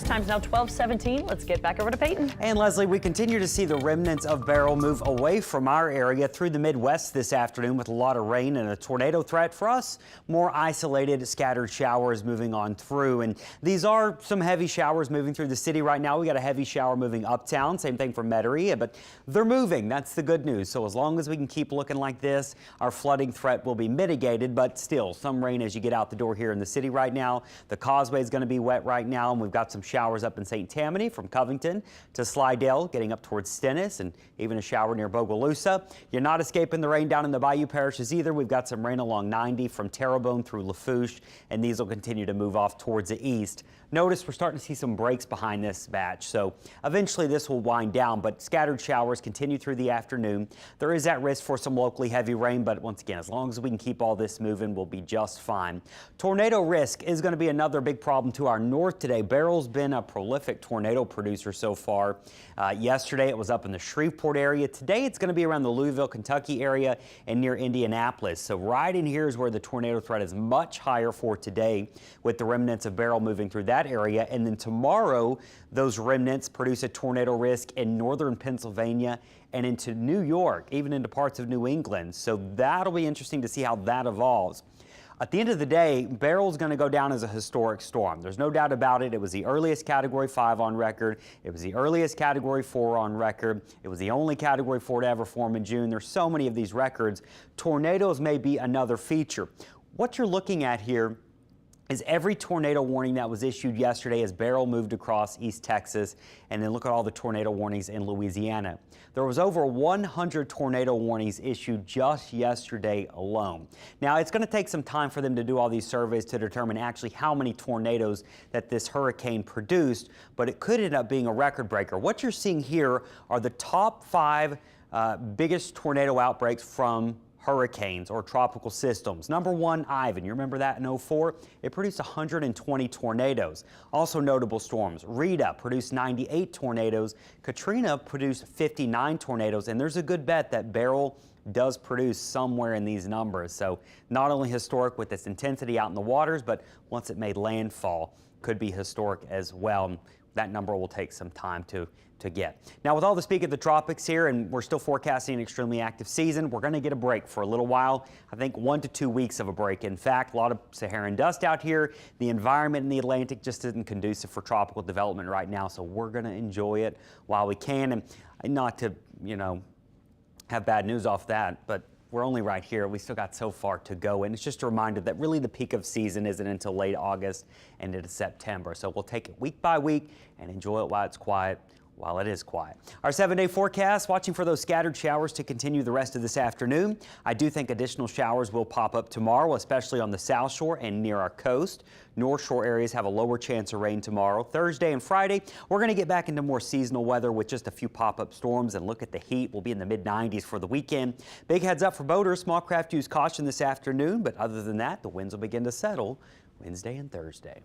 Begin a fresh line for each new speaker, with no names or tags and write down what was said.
Time's now 12:17. Let's get back over to Peyton.
And Leslie, we continue to see the remnants of Beryl move away from our area through the Midwest this afternoon with a lot of rain and a tornado threat for us. More isolated, scattered showers moving on through. And these are some heavy showers moving through the city right now. We got a heavy shower moving uptown. Same thing for Metairie, but they're moving. That's the good news. So as long as we can keep looking like this, our flooding threat will be mitigated, but still some rain as you get out the door here in the city right now. The causeway is going to be wet right now, and we've got some showers up in St. Tammany from Covington to Slidell, getting up towards Stennis, and even a shower near Bogalusa. You're not escaping the rain down in the Bayou parishes either. We've got some rain along 90 from Terrebonne through Lafourche, and these will continue to move off towards the east. Notice we're starting to see some breaks behind this batch, so eventually this will wind down, but scattered showers continue through the afternoon. There is that risk for some locally heavy rain, but once again, as long as we can keep all this moving, we'll be just fine. Tornado risk is going to be another big problem to our north today. Beryl's been a prolific tornado producer so far. Yesterday it was up in the Shreveport area. Today it's going to be around the Louisville, Kentucky area and near Indianapolis. So right in here is where the tornado threat is much higher for today, with the remnants of Beryl moving through that area. And then tomorrow, those remnants produce a tornado risk in northern Pennsylvania and into New York, even into parts of New England. So that'll be interesting to see how that evolves. At the end of the day, Beryl's going to go down as a historic storm. There's no doubt about it. It was the earliest Category 5 on record. It was the earliest Category 4 on record. It was the only Category 4 to ever form in June. There's so many of these records. Tornadoes may be another feature. What you're looking at here is every tornado warning that was issued yesterday as Beryl moved across East Texas, and then look at all the tornado warnings in Louisiana. There was over 100 tornado warnings issued just yesterday alone. Now, it's going to take some time for them to do all these surveys to determine actually how many tornadoes that this hurricane produced, but it could end up being a record breaker. What you're seeing here are the top 5 biggest tornado outbreaks from hurricanes or tropical systems. Number 1, Ivan. You remember that in 2004? It produced 120 tornadoes. Also notable storms. Rita produced 98 tornadoes. Katrina produced 59 tornadoes. And there's a good bet that Beryl does produce somewhere in these numbers. So not only historic with its intensity out in the waters, but once it made landfall, could be historic as well. That number will take some time to get. Now, with all the speak of the tropics here, and we're still forecasting an extremely active season, we're going to get a break for a little while. I think 1 to 2 weeks of a break. In fact, a lot of Saharan dust out here. The environment in the Atlantic just isn't conducive for tropical development right now, so we're going to enjoy it while we can. And not to, have bad news off that, but we're only right here. We still got so far to go, and it's just a reminder that really the peak of season isn't until late August and into September. So we'll take it week by week and enjoy it while it's quiet, while it is quiet. Our 7-day forecast, watching for those scattered showers to continue the rest of this afternoon. I do think additional showers will pop up tomorrow, especially on the South Shore and near our coast. North Shore areas have a lower chance of rain tomorrow. Thursday and Friday, we're going to get back into more seasonal weather with just a few pop-up storms, and look at the heat. We'll be in the mid-90s for the weekend. Big heads up for boaters. Small craft use caution this afternoon, but other than that, the winds will begin to settle Wednesday and Thursday.